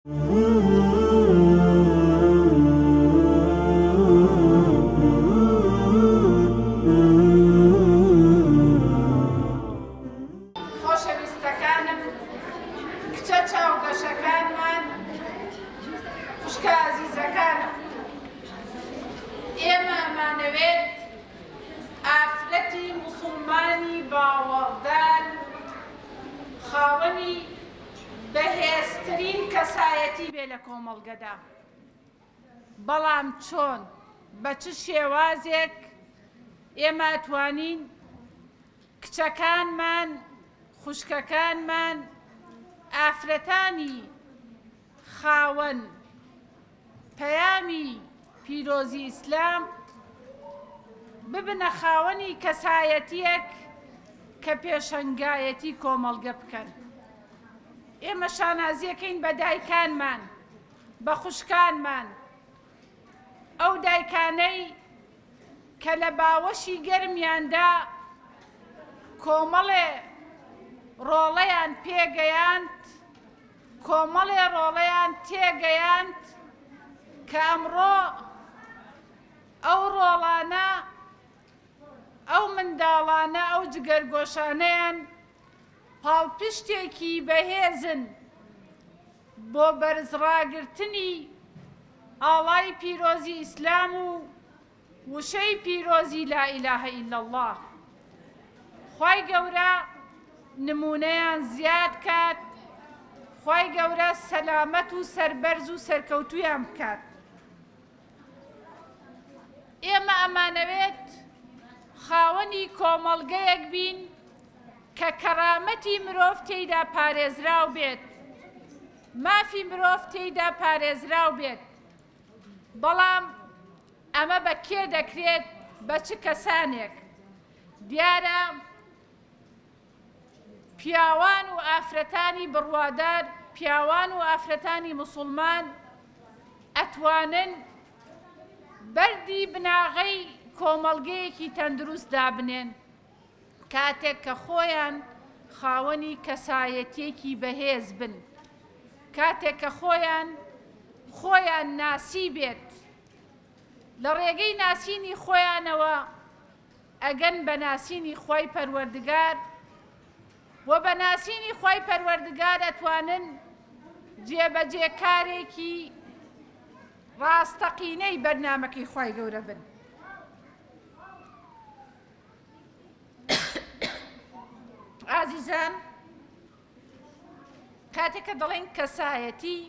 خۆشەویستەکانم، کچە چاوگەشەکانمان، خوشکە ئازیزەکانم، ئێمە ئەمانەوێت ئافرەتی موسڵمانی باوەڕدار، خاوەنی بەهێزترین کەسایەتی بێ لە کۆمەڵگەدا. بەڵام چۆن، بە چ شێوازێک ئێمە ئەتوانین کچەکانمان، خوشکەکانمان، ئافرەتانی خاوەن پەیامی پیرۆزی ئیسلام ببنە خاوەنی کەسایەتیەک کە پێشەنگایەتی کۆمەڵگە بکەن. ئێمە شانازیەکەین بە دایکانمان، بە خوشکانمان، ئەو دایکانەی کە لە باوەشی گەرمیاندا کۆمەڵێ ڕۆڵەیان پێگەیاند، کۆمەڵێ ڕۆڵەیان تێگەیاند کە ئەمڕۆ ئەو ڕۆڵانە، ئەو منداڵانە، ئەو جگەرگۆشانەیان پاڵپشتێکی بەهێزن بۆ بەرزڕاگرتنی ئاڵای پیرۆزی ئیسلام و وشەی پیرۆزی لا ئیلاهە ئیلا الله. خوای گەورە نمونەیان زیاد کات، خوای گەورە سەلامەت و سەربەرز و سەرکەوتویان بکات. ئێمە ئەمانەوێت خاوەنی کۆمەڵگەیەک بین کە کەرامەتی مرۆڤ تێیدا پارێزراو بێت، مافی مرۆڤ تێیدا پارێزراو بێت. بەڵام ئەمە بە کێ دەکرێت؟ بە چ کەسانێک؟ دیارە پیاوان و ئافرەتانی بڕوادار، پیاوان و ئافرەتانی موسڵمان ئەتوانن بەردی بناغەی کۆمەڵگەیەکی تەندروست دابنێن کاتێک کە خۆیان خاوەنی کەسایەتیەکی بەهێز بن، کاتێک کە خۆیان ناسی بێت، لە ڕێگەی ناسینی خۆیانەوە ئەگەن بە ناسینی خۆی پەروەردگار، و بە ناسینی خۆی پەروەردگار ئەتوانن جێبەجێکارێکی ڕاستەقینەی بەرنامەکەی خوای گەورە بن. ئازیزان، کاتێک کە دەڵێن کەسایەتی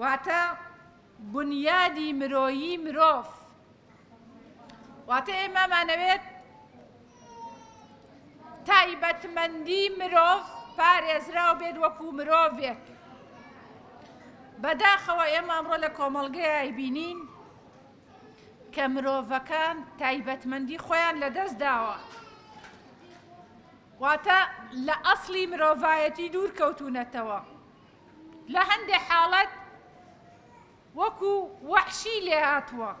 واتە بنیادی مرۆیی مرۆڤ، واتە ئێمەمانەوێت تایبەتمەندی مرۆڤ پارێزراو بێت وەکو مرۆڤێک. بەداخەوە ئێمە ئەمڕۆ لە کۆمەڵگەیە بینین کە مرۆڤەکان تایبەتمەندی خۆیان لەدەست داوە، واتە لە ئەسڵی مرۆڤایەتی دوور کەوتونەتەوە. لە هەندێک حاڵەت وەکو وەحشی لێ هاتووە،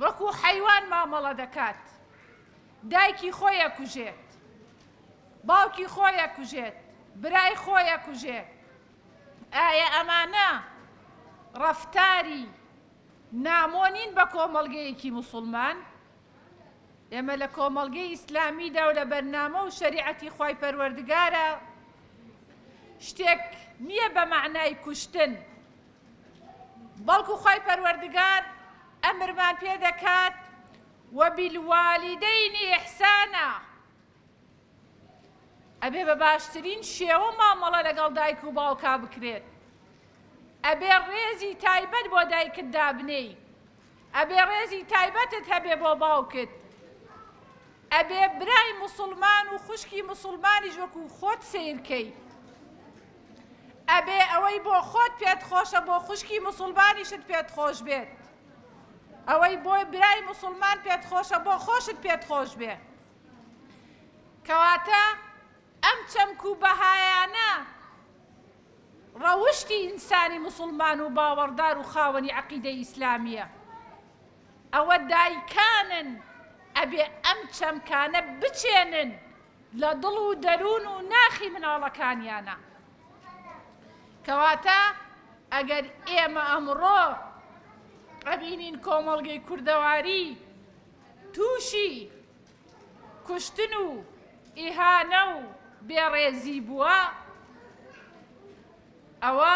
وەکو حەیوان مامەڵە دەکات، دایکی خۆی ئەکوژێت، باوکی خۆی ئەکوژێت، برای خۆی ئەکوژێت. ئایا ئەمانە ڕەفتاری نامۆنین بە کۆمەڵگەیەکی موسڵمان؟ ئێمە لە کۆمەڵگەی ئیسلامیدا و لە بەرنامە و شەریعەتی خوای پەروەردگارە شتێک نییە بە معنای کوشتن، بەڵکو خوای پەروەردگار ئەمرمان پێ دەکات وەبیلوالیدەینی ئیحسانە، ئەبێ بە باشترین شێوە مامەڵە لەگەڵ دایک و باوکا بکرێت، ئەبێ ڕێزی تایبەت بۆ دایکت دابنێی، ئەبێ ڕێزی تایبەتت هەبێ بۆ باوکت، ئەبێ برای موسڵمان و خوشکی موسڵمانیش وەکو خۆت سیرکەی، ئەبێ ئەوەی بۆ خۆت پێت خۆشە بۆ خوشکی موسڵمانیشت پێت خۆش بێت، ئەوەی بۆی برای موسڵمان پێت خۆشە بۆ خۆشت پێت خۆش بێ. کەواتە ئەم چەمک و بەهایانە ڕەوشتی ئینسانی موسڵمان و باوەڕدار و خاوەنی عەقیدەی ئیسلامیە. ئەوە دایکانن ئەبێ ئەم چەمکانە بچێنن لە دڵ و دەروون و ناخی مناڵەکانیانە، کەواتە ئەگەر ئێمە ئەمڕۆ ئەبینین کۆمەڵگەی کوردەواری تووشی کوشتن و ئیهانە و بێڕێزی بووە، ئەوە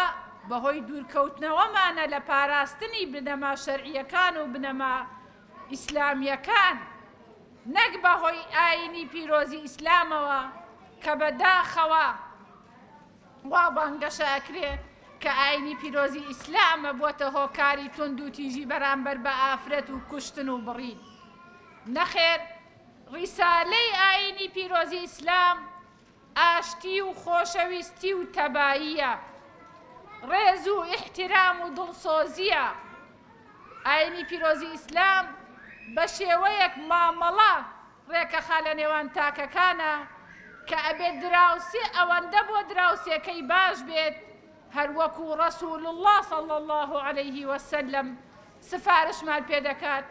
بەهۆی دوورکەوتنەوەمانە لە پاراستنی بنەما شەرعیەکان و بنەما ئیسلامیەکان، نەک بەهۆی ئاینی پیرۆزی ئیسلامەوە کە بەداخەوە وا بانگەشە ئەکرێ کە ئاینی پیرۆزی ئیسلامە بۆتە هۆکاری تند و تیژی بەرامبەر بە ئافرەت و کوشتن و بڕین. نەخێر، ڕیسالەی ئاینی پیرۆزی ئیسلام ئاشتی و خۆشەویستی و تەباییە، ڕێز و ئیحترام و دڵسۆزیە. ئاینی پیرۆزی ئیسلام بە شێوەیەک مامەڵە ڕێکەخا لە نێوان تاکەکانە کە ئەبێت دراوسێ ئەوەندە بۆ دراوسێکەی باش بێت هەروەکو ڕەسوول الله صلی الله عليه وسلم سفارشمان پێ دەکات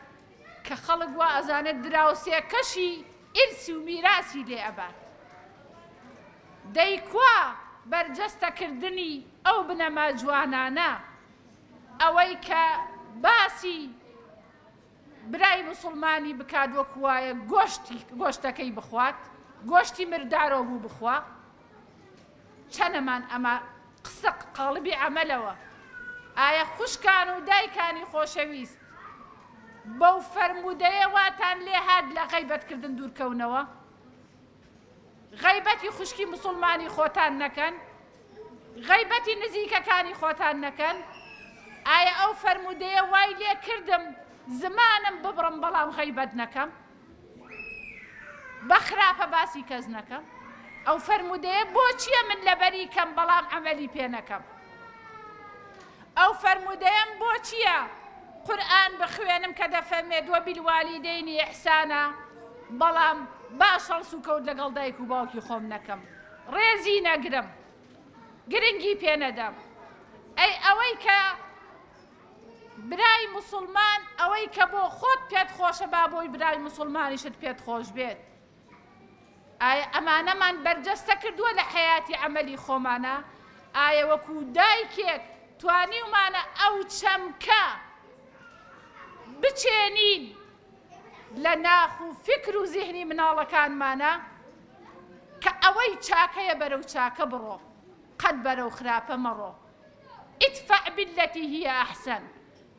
کە خەڵک وا ئەزانێت دراوسێکەشی ئیرسی و میراسی لێ ئەبات. دەیکوا بەرجەستەکردنی ئەو بنەما جوانانە ئەوەی کە باسی برای مسلمانی بکات وەکو وایە گۆشتەکەی بخوات، گۆشتی مردارۆ بوو بخوا. چەنەمان ئەمە قسە قاڵبی عەمەلەوە. ئایا خوشکان و دایکانی خۆشەویست بەو فەرمودەیە واتان لێ هات لە غەیبەتکردن دوورکەونەوە؟ غەیبەتی خوشکی مسلمانی خۆتان نەکەن، غەیبەتی نزیکەکانی خۆتان نەکەن. ئایا ئەو فەرمودەیە وای لێ کردم زمانم ببڕم بەڵام غەیبەت نەکەم، بە خراپە باسی کەس نەکەم؟ ئەو فەرمودەیە بۆچیە من لەبەری کەم بەڵام عەمەلی پێ نەکەم؟ ئەو فەرمودەیەم بۆچیە قورئان بخوێنم کە دەفەرمێت وەبیلوالیدەینی ئیحسانە بەڵام باش هەڵس و کەوت لەگەڵ دایک و باوکی خۆم نەکەم، ڕێزی نەگرم، گرنگی پێ نەدەم؟ ئەی ئەوەی کە برای مسلمان ئەوەی کە بۆ خۆت پێت خۆشە با بۆی برای مسلمانیشت پێت خۆش بێت. ئایا ئەمانەمان بەرجەستە کردووە لە حەیاتی عەمەلی خۆمانە؟ ئایا وەکو دایکێک توانیومانە ئەو چەمکە بچێنین لە ناخ و فکر و زیهنی مناڵەکانمانە کە ئەوەی چاکەیە بەرەو چاکە بڕۆ، قەت بەرەو خراپە مەڕۆ. ئیدفع بالەتی هی ئەحسەن.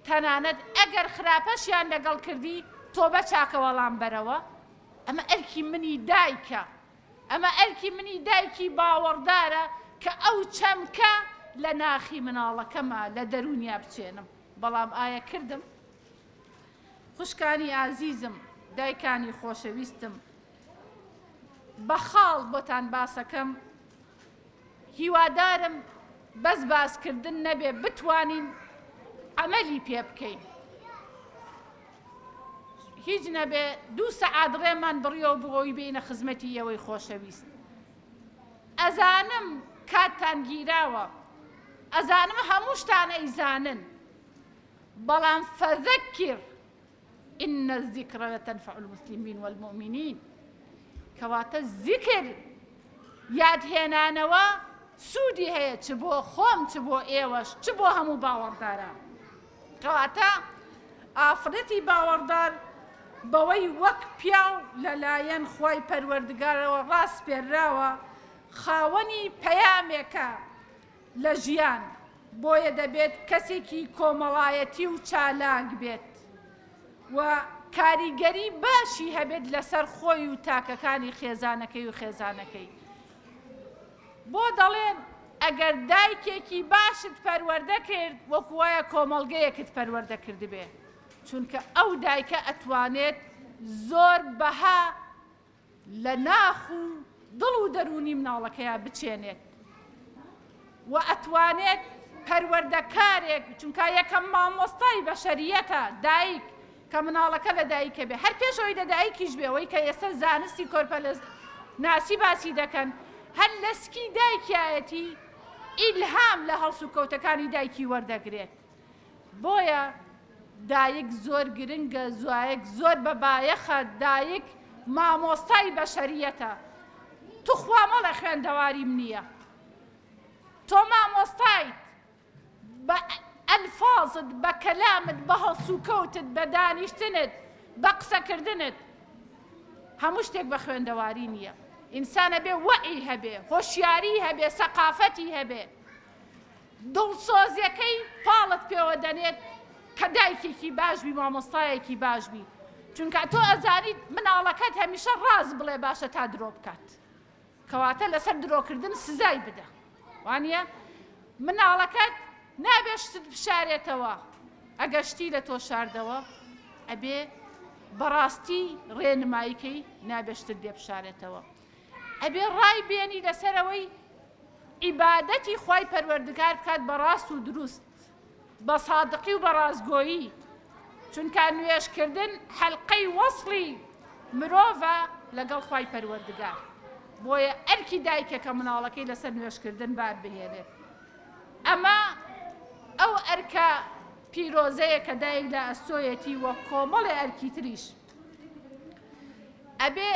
تەنانەت ئەگەر خراپەشیان لەگەڵ کردی تۆ بە چاکە وەڵام بەرەوە. ئەمە ئەرکی منی دایکە، ئەمە ئەرکی منی دایکی باوەڕدارە کە ئەو چەمکە لە ناخی مناڵەکەمە لە دەرونیا بچێنم. بەڵام ئایا کردم؟ خوشکانی ئازیزم، دایکانی خۆشەویستم، بە خاڵ بۆتان باسەکەم، هیوادارم بەس باسکردن نەبێ بتوانین عەمەلی پێ بکەین. هیچ نەبێ 2 سەعات ڕێمان بڕیەوە بۆی بینە خزمەتی ئەوەی خۆشەویست. ئەزانم کاتتان گیراوە، ئەزانم هەموو شتان ئەیزانن، بەڵام فەذەکر إن الذكر لتنفع المسلمين والمؤمنين. کەواتە زیکر یادهێنانەوە سوودی هەیە، چ بۆ خۆم چ بۆ ئێوەش چ بۆ هەموو باوەڕداران. کەواتە ئافرەتی باوەڕدار بەوەی وەک پیاو لەلایەن خۆی پەروەردگارەوە ڕاست پێراوە خاوەنی پەیامێکە لە ژیان، بۆیە دەبێت کەسێکی کۆمەڵایەتی و چالاک بێت و کاریگەری باشی هەبێت لەسەر خۆی و تاکەکانی خێزانەکەی و خێزانەکەی. بۆ دەڵێن ئەگەر دایکێکی باشت پەروەردە کرد وەکو وایە کۆمەڵگەیەکت پەروەردە کردبێ، چونکە ئەو دایکە ئەتوانێت زۆر بەها لە ناخ و دڵ و دەرونی مناڵەکەیە بچێنێت و ئەتوانێت پەروەردەکارێک، چونکە یەکەم مامۆستای بەشەریەتە دایک کە مناڵەکە لە دایکە بێ، هەر پێشەوەی لە دایکیش بێ. ئەوەی کە ئێستا زانستی کۆرپەلە ناسی باسی دەکەن، هەر لەسکی دایکایەتی ئیلهام لە هەڵس و کەوتەکانی دایکی وەردەگرێت. بۆیە دایک زۆر گرنگە، زوایک زۆر بەبایەخە، دایک مامۆستای بەشەریەتە. توخوا مەڵە خوێندەواریم نییە، تۆ مامۆستایت، بە ئەلفاظت، بە کەلامت، بە هەڵسوکەوتت، بە دانیشتنت، بە قسەکردنت. هەموو شتێک بە خوێندەواری نییە. ئینسانە بێ وەعی هەبێ، هۆشیاری هەبێ، سەقافەتی هەبێ. دڵسۆزیەکەی پاڵت پێوە دەنێت کە دایکێکی باشبی، مامۆستایەکی باشبی. چونکە تۆ ئەزانیت مناڵەکەت هەمیشە ڕاست بڵێ باشە تا درۆ بکات. کەواتە لەسەر درۆکردن سزای بدە. وانە مناڵەکەت نابێ شتت بشارێتەوە. ئەگەر شتی لە تۆ شاردەوە ئەبێ بەڕاستی ڕێنماییکەی، نابێ شتت لێ بشارێتەوە. ئەبێ ڕای بێنی لەسەرەوەی عیبادەتی خوای پەروەردگار بکات بە ڕاست و دروست، بە سادقی و بە ڕاستگۆیی. چونکە نوێژکردن حەلقەی وەسڵی مرۆڤە لەگەڵ خوای پەروەردگار. بۆیە ئەرکی دایکێکە مناڵەکەی لەسەر نوێژکردن بار بهێنێت. ئەمە ئەو ئەرکە پیرۆزەیە کە دایک لە ئەستۆیەتی وە کۆمەڵی ئەرکی تریش. ئەبێ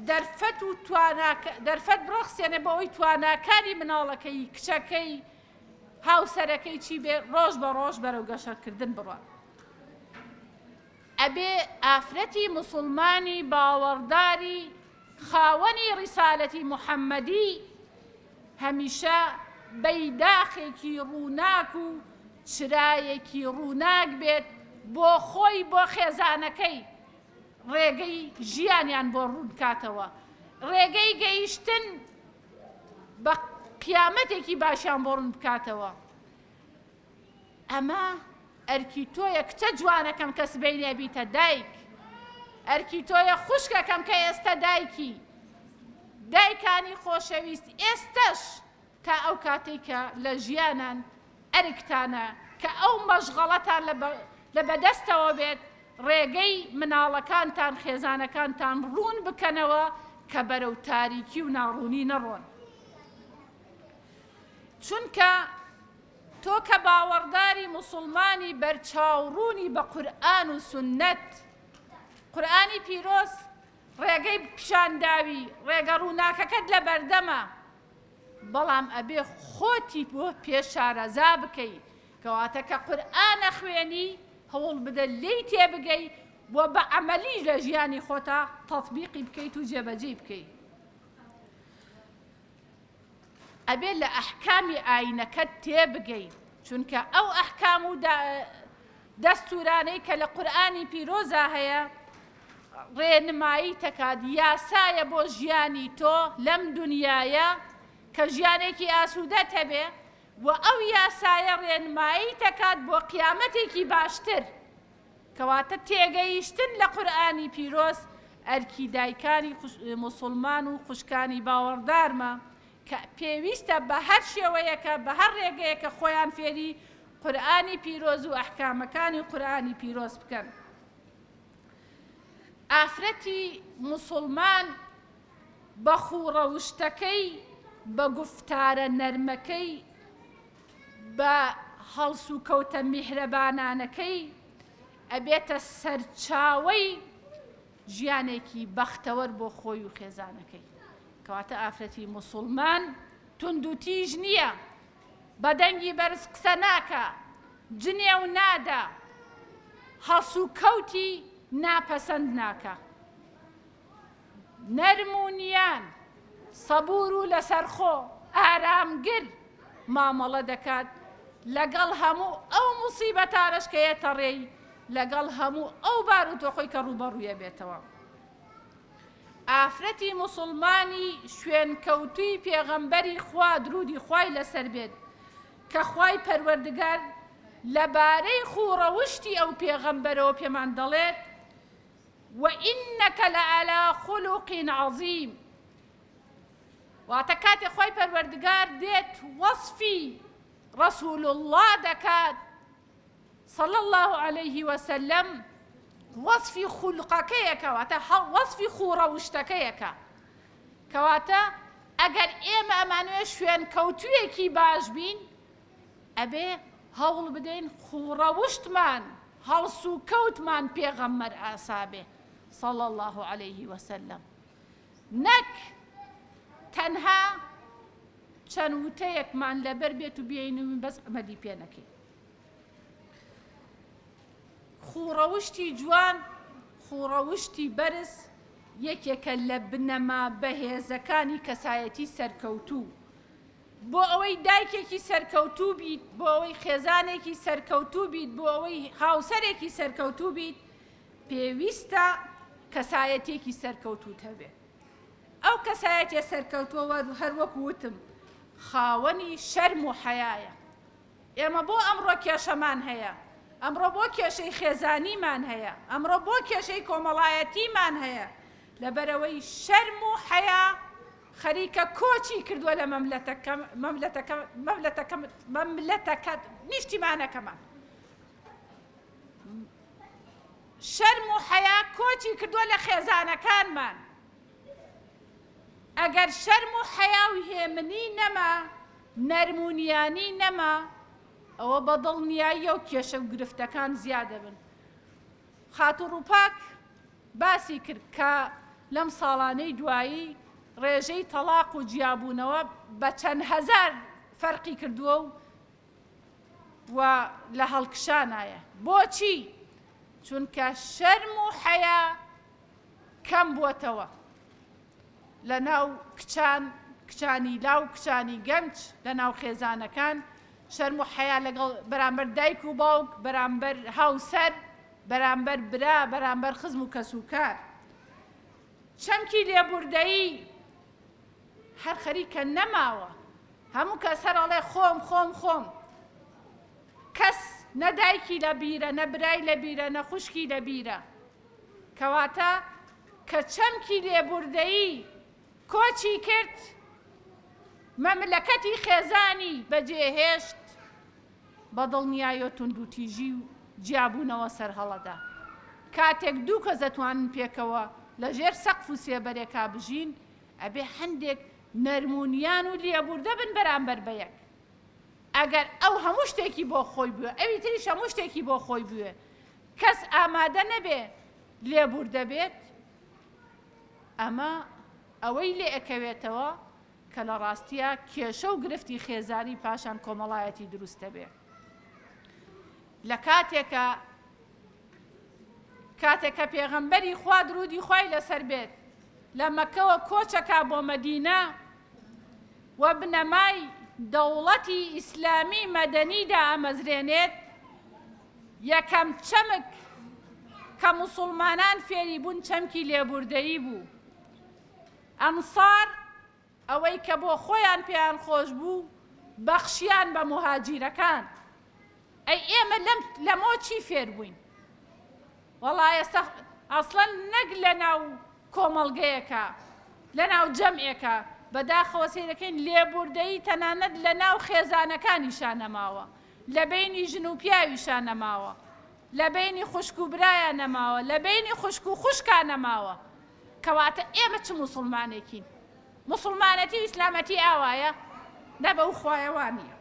دەرفەت و دەرفەت بڕەخسێنێ بە ئەوی تواناکانی مناڵەکەی، کچەکەی، هاوسەرەکەی چی بێ ڕۆژ بە ڕۆژ بەرەو گەشەکردن بڕوە. ئەبێ ئافرەتی موسڵمانی باوەڕداری خاوەنی ڕیسالەتی موحەممەدی هەمیشە بەیداخێکی ڕووناک و چرایەکی ڕووناک بێت بۆ خۆی، بۆ خێزانەکەی، ڕێگەی ژیانیان بۆ ڕوون بکاتەوە، ڕێگەی گەیشتن بە قیامەتێکی باشیان بۆ ڕوون بکاتەوە. ئەمە ئەرکی تۆیە کچە جوانەکەم کە سبەی نێبیتە دایک. ئەرکی تۆیە خوشکەکەم کە ئێستا دایکی. دایکانی خۆشەویست، ئێستەش تا ئەو کاتێک کە لە ژیانان ئەرکتانە کە ئەو مەشغەڵەتان لە بەدەستەوە بێت، ڕێگەی مناڵەکانتان، خێزانەکانتان ڕوون بکەنەوە کە بەرەو تاریکی و ناڕوونی نەڕۆن. چونکە تۆ کە باوەڕداری موسڵمانی بەرچاوڕوونی بە قورئان و سوننەت، قورئانی پیرۆز ڕێگەی پیشانداوی، ڕێگە ڕووناکەکەت لە بەردەمە، بەڵام ئەبێ خۆتی بۆ پێشارەزا بکەی. کەواتە کە قورئانە خوێنی هەوڵ بدە لێی تێبگەی بۆ بە عەمەلی لە ژیانی خۆتا تەطبیقی بکەیت و جێبەجێ بکەیت. ئەبێ لە ئەحکامی ئاینەکەت تێبگەیت، چونکە ئەو ئەحکام و دەستورانەی کە لە قورئانی پیرۆزە هەیە ڕێنمایی تەکات، یاسایە بۆ ژیانی تۆ لەم دنیایە کە ژیانێکی ئاسوودەت هەبێ، و ئەو یاسایە ڕێنمایی تەکات بۆ قیامەتێکی باشتر. کەواتە تێگەیشتن لە قورئانی پیرۆز ئەرکی دایکانی موسڵمان و خوشکانی باوەڕدارمە کە پێویستە بە هەر شێوەیەکە، بە هەر ڕێگەیەکە خۆیان فێری قورئانی پیرۆز و ئەحکامەکانی قورئانی پیرۆز بکەن. ئافرەتی موسڵمان بە خوڕەوشتەکەی، بە گوفتارە نەرمەکەی، بە هەڵس و کەوتە میهرەبانانەکەی ئەبێتە سەرچاوەی ژیانێکی بەختەوەر بۆ خۆی و خێزانەکەی. کەواتە ئافرەتی موسڵمان تند و تیژ نییە، بەدەنگی بەرز قسە ناکە، جنێ و نادا، هەڵس و کەوتی ناپەسەند ناکە، نەرم و نیان، سەبوور و لەسەرخۆ، ئارامگر مامەڵە دەکات لەگەڵ هەموو ئەو موسیبەتانەش کە یێتە ڕێی، لەگەڵ هەموو ئەو بارودۆخۆی کە ڕوبەڕوویە بێتەوە. ئافرەتی موسڵمانی شوێنکەوتووی پێغەمبەری خوا درودی خوای لەسەر بێت کە خوای پەروەردگار لەبارەی خوڕەوشتی ئەو پێغەمبەرەوە پێمان دەڵێت وَإِنَّكَ لَعَلَى خُلُقٍ عَظِيمٍ. واتە کاتێک خوای پەروەردگار دێت وەصفی ڕەسوول الله دەکات صلی الله عليه وسلم، وەصفی خوڵقەکەیەکە، واتە وەصفی خوڕەوشتەکەیەکە. کەواتە ئەگەر ئێمە ئەمانوێ شوێنکەوتوویەکی باش بین، ئەبێ هەوڵ بدەین خوڕەوشتمان، هەڵس و کەوتمان پێغەمبەر ئاسابێ صلی الله عليه وسلم، نەک تەنها چەند وتەیەکمان لەبەر بێت و بێین و بەس ئەمەدی پێ نەکەین. خوڕەوشتی جوان خوڕەوشتی بەرز یەکێکە لە بنەما بەهێزەکانی کەسایەتی سەرکەوتوو. بۆ ئەوەی دایکێکی سەرکەوتوو بیت، بۆ ئەوەی خێزانێکی سەرکەوتوو بیت، بۆ ئەوەی هاوسەرێکی سەرکەوتوو بیت، پێویستە کەسایەتێکی سەرکەوتووت هەبێ. ئەو کەسایەتێ سەرکەوتووە هەروەکو وتم خاوەنی شەرم و حەیایە. ئێمە بۆ ئەمڕۆ کێشەمان هەیە، ئەمڕۆ بۆ کێشەی خێزانیمان هەیە، ئەمڕۆ بۆ کێشەی کۆمەڵایەتیمان هەیە، لەبەرەوەی شەرم و حەیا خەریکە کۆچی کردووە لە مەملەتەکە نیشتیمانەکەمان. شەرم و حەیا کۆچی کردووە لە خێزانەکانمان. ئەگەر شەرم و حەیا و هێمنی نەما، نەرمونیانی نەما، ئەوە بەدڵنیاییە و کێشە و گرفتەکان زیادە بن. خاتوڕووپاک باسی کرد کە لەم ساڵانەی دوایی ڕێژەی تەلاق و جیابوونەوە بە چەند هەزار فەرقی کردووە و لە هەڵکشانایە. بۆچی؟ چونکە شەرم و حەیا کەم بووەتەوە لە ناو کچانی لاو، کچانی گەنج، لە ناو خێزانەکان. شەرم و حەیا لەگەڵ بەرامبەر دایک و باوک، بەرامبەر هاوسەر، بەرامبەر برا، بەرامبەر خزم و کەسوکار. چەمکی لێبوردەیی هەر خەریکە نەماوە، هەموو کەس هەر ئەڵێ خۆم خۆم خۆم. کەس نە دایکی لە بیرە، نە برای لە بیرە، نە خوشکی لە بیرە. کەواتە کە چەمکی لێبوردەیی کۆچی کرد، مەملەکەتی خێزانی بەجێهێشت، بەدڵنیاییەوە توندوتیژی و جیابوونەوە سەرهەڵەدا. کاتێک دوو کەس دەتوانن پێکەوە لەژێر سەقف و سێبەرێکا بژین، ئەبێ هەندێک نەرمونیان و لێبوردە بن بەرامبەر بە یەک. ئەگەر ئەو هەموو شتێکی بۆ خۆی بووە، ئەوی تریش هەموو شتێکی بۆ خۆی بووێ، کەس ئامادە نەبێ لێبوردە بێت، ئەمە ئەوەی لێ ئەکەوێتەوە کە لە ڕاستیە کێشە و گرفتی خێزانی پاشان کۆمەڵایەتی دروستە بێ. لە کاتێکە پێغەمبەری خوا درودی خوای لەسەر بێت لە مەکەوە کۆچەکە بۆ مەدینە و بنەمای دەوڵەتی ئیسلامی مەدەنیدا ئەمەزرێنێت، یەکەم چەمک کە موسڵمانان فێری بوون چەمکی لێبوردەیی بوو. ئەنسار ئەوەی کە بۆ خۆیان پێیان خۆش بوو بەخشیان بە مهاجیرەکان. ئەی ئێمە لەمۆ چی فێر بووین؟ وەڵای ئێستا ئەسڵەن نەک لە ناو کۆمەڵگەیەکە، لە ناو جەمعێکە بەداخەوە سەیرەکەین لێبوردەیی تەنانەت لە ناو خێزانەکانیشان نەماوە، لە بینی ژن و پیاویشان نەماوە، لە بینی خوشک و برایان نەماوە، لە بینی خوشک و خوشکان نەماوە. کەواتە ئێمە چ موسڵمانێکین؟ موسڵمانەتی و ئیسلامەتی ئاوایە؟ نە بەو خوایەوانیە.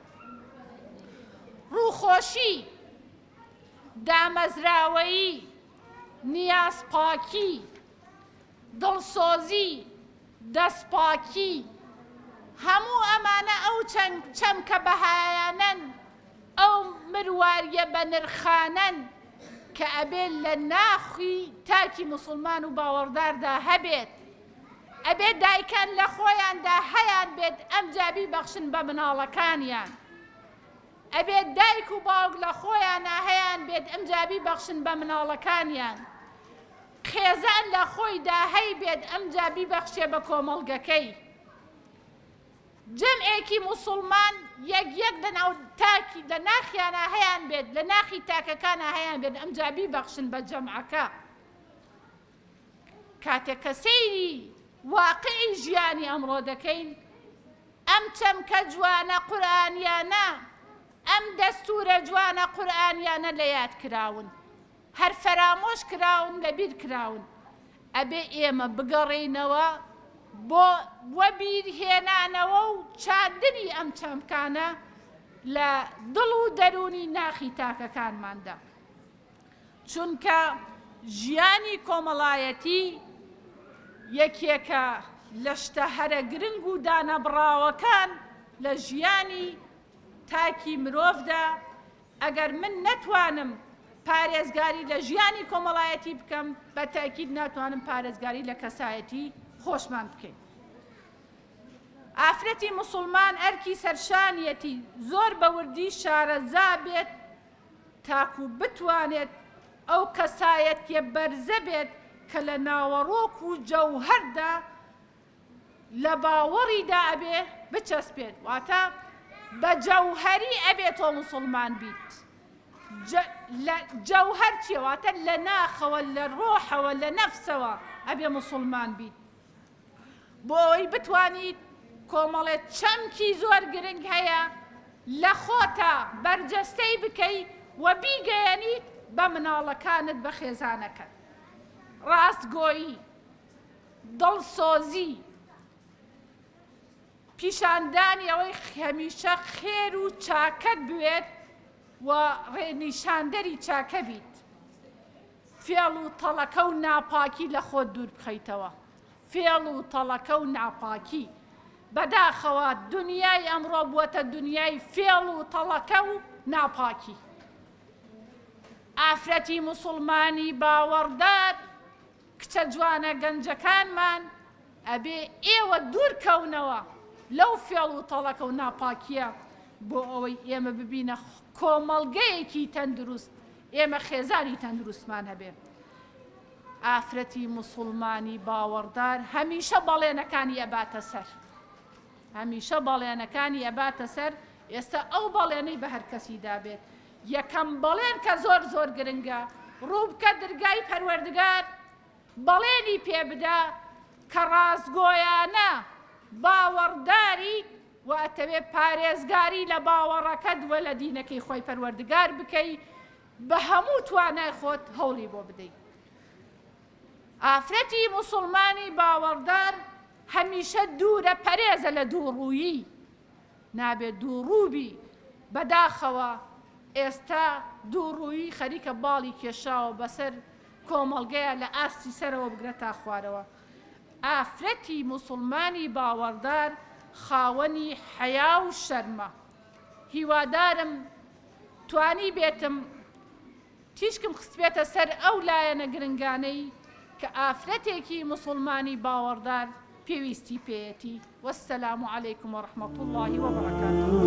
ڕووخۆشی، دامەزراوەیی، نیازپاکی، دڵسۆزی، دەستپاکی، هەموو ئەمانە ئەو چەمکە بەهایانەن، ئەو مرواریە بە نرخانەن کە ئەبێت لە ناخی تاکی موسڵمان و باوەڕداردا هەبێت. ئەبێت دایکان لە خۆیاندا هەیان بێت ئەمجا بیبەخشن بە مناڵەکانیان. ئەبێت دایک و باوک لە خۆیانە هەیان بێت ئەمجا بیبەخشن بە مناڵەکانیان. خێزان لە خۆیدا هەی بێت ئەمجا بیبەخشێ بە کۆمەڵگەکەی. جەمعێکی موسڵمان یەک لەناو تاکی لە ناخیانە هەیان بێت، لە ناخی تاکەکانە هەیان بێت ئەمجا بیبەخشن بە جەمعەکە. کاتێک کە سەیری واقعی ژیانی ئەمڕۆ دەکەین، ئەم چەمکە جوانە قورئانیانە، ئەم دەستورە جوانە قورئانیانە لە یاد کراون، هەر فەرامۆش کراون، لەبیر کراون. ئەبێ ئێمە بگەڕێینەوە بۆ وەبیرهێنانەوە و چاندنی ئەم چەمکانە لە دڵ و دەرونی ناخی تاکەکانماندا. چونکە ژیانی کۆمەڵایەتی یەکێکە لە شتە هەرە گرنگ و دانەبڕاوەکان لە ژیانی تاکی مرۆڤدا. ئەگەر من نەتوانم پارێزگاری لە ژیانی کۆمەڵایەتی بکەم بە تاکید ناتوانم پارێزگاری لە کەسایەتی خۆشمان بکەین. ئافرەتی موسڵمان ئەرکی سەرشانیەتی زۆر بە وردی شارەزا بێت تاکو بتوانێت ئەو کەسایەتیە بەرزە بێت کە لە ناوەڕۆک و جەوهەردا لە باوەڕیدا ئەبێ بچەسپێت، واتە بە جەوهەری ئەبێتەوە موسڵمان بیت. جەوهەر چیە؟ واتە لە ناخەوە، لە ڕۆحەوە، لە نەفسەوە ئەبێ موسڵمان بیت، بۆ ئەوەی بتوانیت کۆمەڵێت چەمکی زۆر گرنگ هەیە لە خۆتە بەرجەستەی بکەی و بیگەیەنیت بە مناڵەکانت بە خێزانەکەت. ڕاستگۆیی، دڵسۆزی، پیشاندانی ئەوەی هەمیشە خێر و چاکەت بوێت و ڕێنیشاندەری چاکە بیت. فێڵ و تەڵەکە و ناپاکی لە خۆت دوور بخەیتەوە. فێڵ و تەڵەکە و ناپاکی بەداخەوە دنیای ئەمڕۆ بووەتە دنیای فێڵ و تەڵەکە و ناپاکی. ئافرەتی موسڵمانی باوەڕدار، کچە جوانە گەنجەکانمان ئەبێ ئێوە دوورکەونەوە لەو فێڵ و تەڵەکە و ناپاکیە بۆ ئەوەی ئێمە ببینە کۆمەڵگەیەکی تەندروست، ئێمە خێزانی تەندروستمان هەبێ. ئافرەتی موسڵمانی باوەڕدار هەمیشە بەڵێنەکانی ئەباتە سەر، هەمیشە بەڵێنەکانی ئەباتە سەر. ئێستا ئەو بەڵێنەی بە هەر کەسی دابێت، یەکەم بەڵێن کە زۆر زۆر گرنگە، ڕوو بکە دەرگای پەروەردگار بەڵێنی پێ بدە کە ڕاستگۆیانە باوەڕداری و ئەتەوێ پارێزگاری لە باوەڕەکەت وە لە دینەکەی خۆی پەروەردگار بکەی، بە هەموو توانای خۆت هەوڵی بۆ بدەیت. ئافرەتی موسڵمانی باوەڕدار هەمیشە دوورە، پەرێزە لە دووڕوویی، نابێت دووڕووبی. بەداخەوە ئێستا دووڕوویی خەریکە باڵی کێشاوە بەسەر کۆمەڵگەیە لە ئاستی سەرەوە بگرێتە خوارەوە. ئافرەتی موسڵمانی باوەڕدار خاوەنی حەیا و شەرمە. هیوادارم توانی بێتم تیشکم خستبێتە سەر ئەو لایەنە گرنگانەی کە ئافرەتێکی موسڵمانی باوەڕدار پێویستی پێیەتی. وەسسەلام عەلەیکم وەڕەحمەتوڵڵاهی وەبەرەکاتوه.